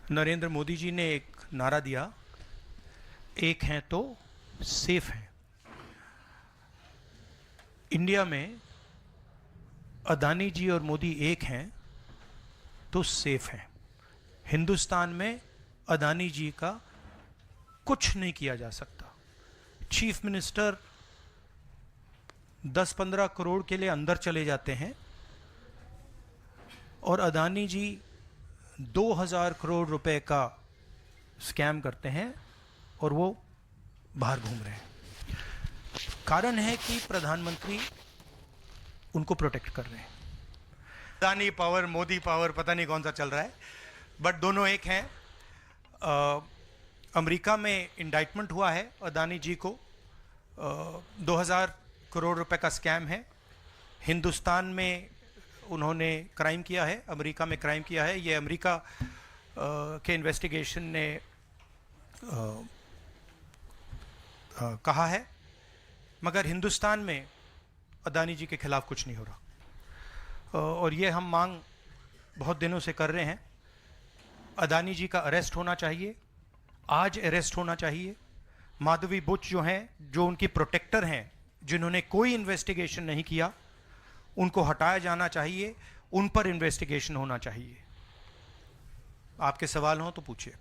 नरेंद्र मोदी जी ने एक नारा दिया, एक हैं तो सेफ हैं। इंडिया में अदानी जी और मोदी एक हैं तो सेफ हैं। हिंदुस्तान में अदानी जी का कुछ नहीं किया जा सकता। चीफ मिनिस्टर 10-15 करोड़ के लिए अंदर चले जाते हैं और अदानी जी 2000 करोड़ रुपए का स्कैम करते हैं और वो बाहर घूम रहे हैं। कारण है कि प्रधानमंत्री उनको प्रोटेक्ट कर रहे हैं। अदानी पावर, मोदी पावर, पता नहीं कौन सा चल रहा है, बट दोनों एक हैं। अमेरिका में इंडाइटमेंट हुआ है अदानी जी को, 2000 करोड़ रुपए का स्कैम है। हिंदुस्तान में उन्होंने क्राइम किया है, अमेरिका में क्राइम किया है। ये अमेरिका के इन्वेस्टिगेशन ने कहा है, मगर हिंदुस्तान में अदानी जी के खिलाफ कुछ नहीं हो रहा। और ये हम मांग बहुत दिनों से कर रहे हैं। अदानी जी का अरेस्ट होना चाहिए, आज अरेस्ट होना चाहिए। माधवी बुच जो हैं, जो उनकी प्रोटेक्टर हैं, जिन्होंने कोई इन्वेस्टिगेशन नहीं किया, उनको हटाया जाना चाहिए, उन पर इन्वेस्टिगेशन होना चाहिए। आपके सवाल हो तो पूछिए।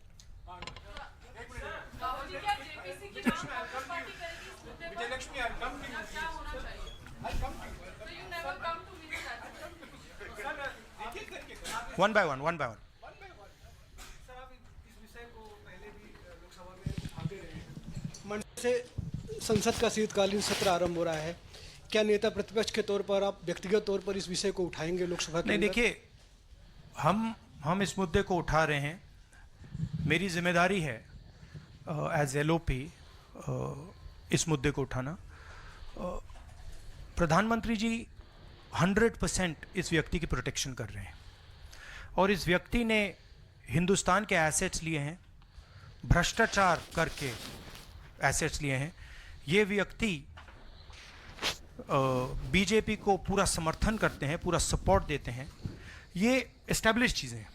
One by one. मंडल से संसद का शीतकालीन सत्र आरंभ हो रहा है। क्या नेता प्रतिपक्ष के तौर पर आप व्यक्तिगत तौर पर इस विषय को उठाएंगे लोकसभा के नहीं, अंदर? देखिए, हम इस मुद्दे को उठा रहे हैं। मेरी जिम्मेदारी है एज एलओपी इस मुद्दे को उठाना। प्रधानमंत्री जी 100% इस व्यक्ति की प्रोटेक्शन कर रहे हैं और इस व्यक्ति ने हिंदुस्तान के एसेट्स लिए हैं, भ्रष्टाचार करके एसेट्स लिए हैं। ये व्यक्ति बीजेपी को पूरा समर्थन करते हैं, पूरा सपोर्ट देते हैं। ये एस्टैब्लिश चीज़ें हैं।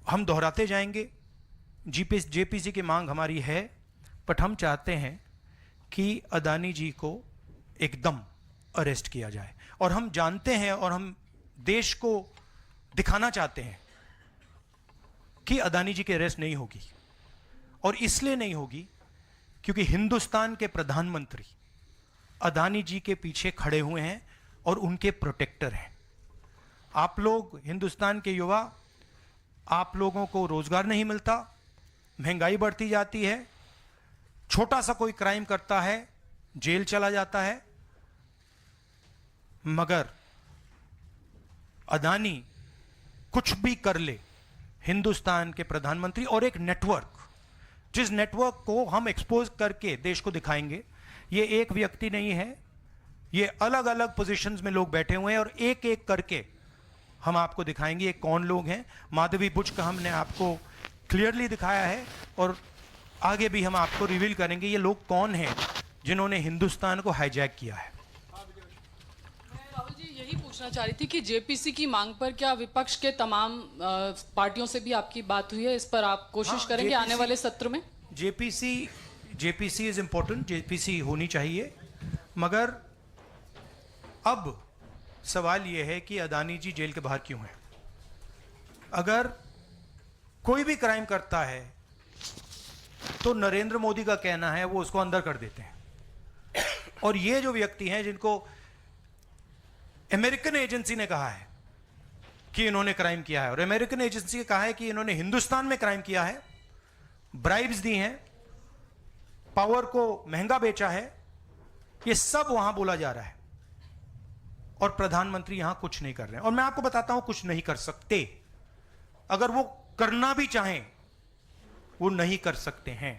हम दोहराते जाएंगे। जेपीसी की मांग हमारी है, बट हम चाहते हैं कि अदानी जी को एकदम अरेस्ट किया जाए। और हम जानते हैं और हम देश को दिखाना चाहते हैं कि अदानी जी की अरेस्ट नहीं होगी। और इसलिए नहीं होगी क्योंकि हिंदुस्तान के प्रधानमंत्री अदानी जी के पीछे खड़े हुए हैं और उनके प्रोटेक्टर हैं। आप लोग, हिंदुस्तान के युवा, आप लोगों को रोजगार नहीं मिलता, महंगाई बढ़ती जाती है, छोटा सा कोई क्राइम करता है जेल चला जाता है, मगर अदानी कुछ भी कर ले, हिंदुस्तान के प्रधानमंत्री और एक नेटवर्क, जिस नेटवर्क को हम एक्सपोज करके देश को दिखाएंगे। ये एक व्यक्ति नहीं है, ये अलग अलग पोजीशंस में लोग बैठे हुए हैं और एक एक करके हम आपको दिखाएंगे ये कौन लोग हैं। माधवी बुच का हमने आपको क्लियरली दिखाया है और आगे भी हम आपको रिवील करेंगे ये लोग कौन हैं जिन्होंने हिंदुस्तान को हाईजैक किया है। राहुल जी, यही पूछना चाह रही थी कि जेपीसी की मांग पर क्या विपक्ष के तमाम पार्टियों से भी आपकी बात हुई है? इस पर आप कोशिश करेंगे आने वाले सत्र में? जेपीसी इज इंपॉर्टेंट, जेपीसी होनी चाहिए, मगर अब सवाल यह है कि अदानी जी जेल के बाहर क्यों हैं? अगर कोई भी क्राइम करता है तो नरेंद्र मोदी का कहना है वो उसको अंदर कर देते हैं। और ये जो व्यक्ति हैं जिनको अमेरिकन एजेंसी ने कहा है कि इन्होंने क्राइम किया है, और अमेरिकन एजेंसी ने कहा है कि इन्होंने हिंदुस्तान में क्राइम किया है, ब्राइब्स दी हैं, पावर को महंगा बेचा है, ये सब वहां बोला जा रहा है और प्रधानमंत्री यहां कुछ नहीं कर रहे हैं। और मैं आपको बताता हूं कुछ नहीं कर सकते। अगर वो करना भी चाहें वो नहीं कर सकते हैं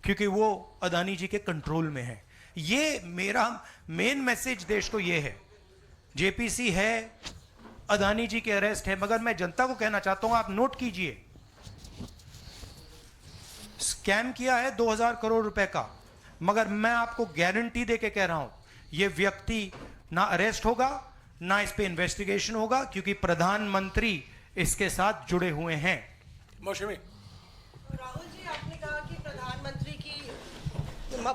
क्योंकि वो अदानी जी के कंट्रोल में है। ये मेरा मेन मैसेज देश को ये है। जेपीसी है, अदानी जी के अरेस्ट है, मगर मैं जनता को कहना चाहता हूं, आप नोट कीजिए, स्कैम किया है 2000 करोड़ रुपए का, मगर मैं आपको गारंटी देके कह रहा हूं यह व्यक्ति ना अरेस्ट होगा, ना इस पे इन्वेस्टिगेशन होगा, क्योंकि प्रधानमंत्री इसके साथ जुड़े हुए हैं। मौसमी राहुल जी, आपने कहा कि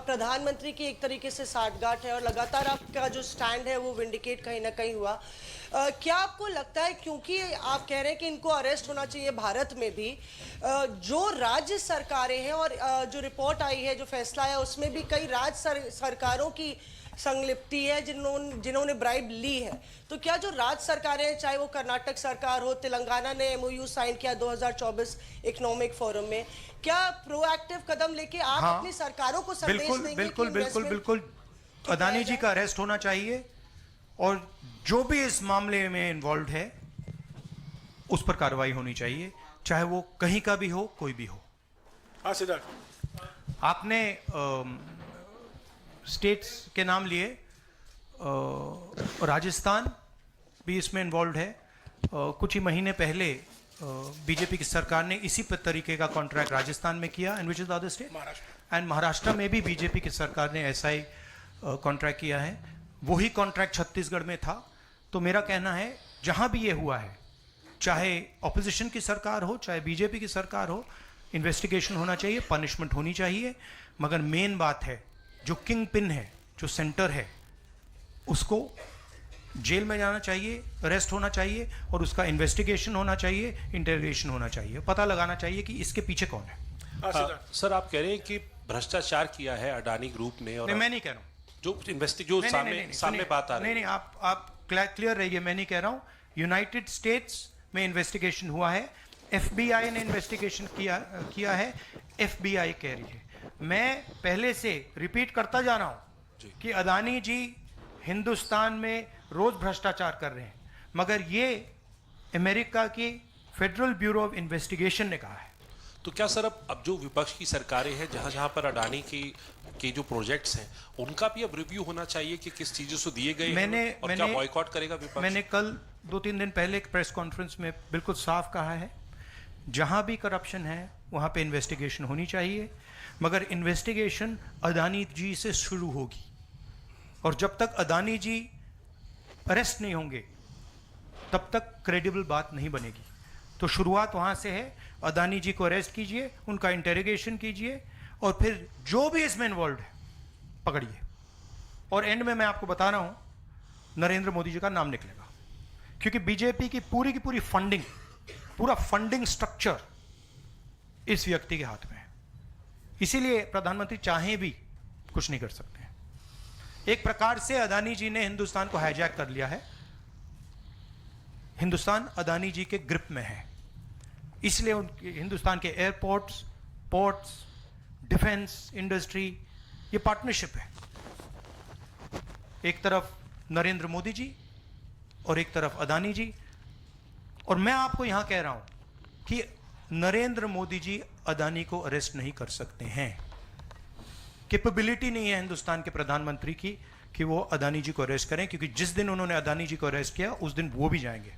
प्रधानमंत्री की एक तरीके से साठगांठ है और लगातार आपका जो स्टैंड है वो विंडिकेट कहीं ना कहीं हुआ। क्या आपको लगता है, क्योंकि आप कह रहे हैं कि इनको अरेस्ट होना चाहिए भारत में भी, जो राज्य सरकारें हैं और जो रिपोर्ट आई है, जो फैसला है, उसमें भी कई राज्य सरकारों की संलिप्ति है जिन्होंने ब्राइब ली है, तो क्या जो राज्य सरकारें हैं, चाहे वो कर्नाटक सरकार हो, तेलंगाना ने MOU साइन किया 2024 इकोनॉमिक फोरम में, क्या प्रोएक्टिव कदम लेके आप अपनी सरकारों को संदेश देंगे? बिल्कुल बिल्कुल बिल्कुल अदानी जी का अरेस्ट होना चाहिए और जो भी इस मामले में इन्वॉल्व है उस पर कार्रवाई होनी चाहिए, चाहे वो कहीं का भी हो, कोई भी हो। हाँ सिद्धार्थ, आपने स्टेट्स के नाम लिए, राजस्थान भी इसमें इन्वॉल्व है। कुछ ही महीने पहले बीजेपी की सरकार ने इसी तरीके का कॉन्ट्रैक्ट राजस्थान में किया, and which is the other state, and Maharashtra में भी बीजेपी की सरकार ने ऐसा ही कॉन्ट्रैक्ट किया है। वही कॉन्ट्रैक्ट छत्तीसगढ़ में था। तो मेरा कहना है जहां भी ये हुआ है, चाहे ऑपोजिशन की सरकार हो, चाहे बीजेपी की सरकार हो, इन्वेस्टिगेशन होना चाहिए, पनिशमेंट होनी चाहिए, मगर मेन बात है जो किंग पिन है, जो सेंटर है, उसको जेल में जाना चाहिए, अरेस्ट होना चाहिए और उसका इन्वेस्टिगेशन होना चाहिए, इंटरोगेशन होना चाहिए, पता लगाना चाहिए कि इसके पीछे कौन है। हाँ सिद्धार्थ, सर आप कह रहे हैं कि भ्रष्टाचार किया है अडानी ग्रुप ने, और नहीं, मैं नहीं कह रहा हूँ, जो सामने बात आ रही है। नहीं, आप क्लियर रहिए, मैं नहीं कह रहा हूँ। यूनाइटेड स्टेट्स में इन्वेस्टिगेशन हुआ है, FBI ने इन्वेस्टिगेशन किया है, FBI कह रही है। मैं पहले से रिपीट करता जा रहा हूं कि अदानी जी हिंदुस्तान में रोज भ्रष्टाचार कर रहे हैं, मगर ये अमेरिका की फेडरल ब्यूरो ऑफ इन्वेस्टिगेशन ने कहा है। तो क्या सर अब जो विपक्ष की सरकारें हैं, जहां जहां पर अडानी के जो प्रोजेक्ट्स हैं, उनका भी अब रिव्यू होना चाहिए कि किस चीजों से दिए गए हैं और क्या बॉयकॉट करेगा विपक्ष? मैंने कल 2-3 दिन पहले एक प्रेस कॉन्फ्रेंस में बिल्कुल साफ कहा है, जहां भी करप्शन है वहां पे इन्वेस्टिगेशन होनी चाहिए, मगर इन्वेस्टिगेशन अदानी जी से शुरू होगी और जब तक अदानी जी अरेस्ट नहीं होंगे तब तक क्रेडिबल बात नहीं बनेगी। तो शुरुआत वहां से है, अदानी जी को अरेस्ट कीजिए, उनका इंटेरोगेशन कीजिए और फिर जो भी इसमें इन्वॉल्व है पकड़िए, और एंड में मैं आपको बता रहा हूं नरेंद्र मोदी जी का नाम निकलेगा, क्योंकि बीजेपी की पूरी फंडिंग, पूरा फंडिंग स्ट्रक्चर इस व्यक्ति के हाथ में है। इसीलिए प्रधानमंत्री चाहे भी कुछ नहीं कर सकते हैं। एक प्रकार से अदानी जी ने हिंदुस्तान को हाईजैक कर लिया है, हिंदुस्तान अदानी जी के ग्रिप में है, इसलिए हिंदुस्तान के एयरपोर्ट्स, पोर्ट्स, डिफेंस इंडस्ट्री, ये पार्टनरशिप है। एक तरफ नरेंद्र मोदी जी और एक तरफ अदानी जी, और मैं आपको यहां कह रहा हूं कि नरेंद्र मोदी जी अदानी को अरेस्ट नहीं कर सकते हैं। कैपेबिलिटी नहीं है हिंदुस्तान के प्रधानमंत्री की कि वो अदानी जी को अरेस्ट करें, क्योंकि जिस दिन उन्होंने अदानी जी को अरेस्ट किया उस दिन वो भी जाएंगे।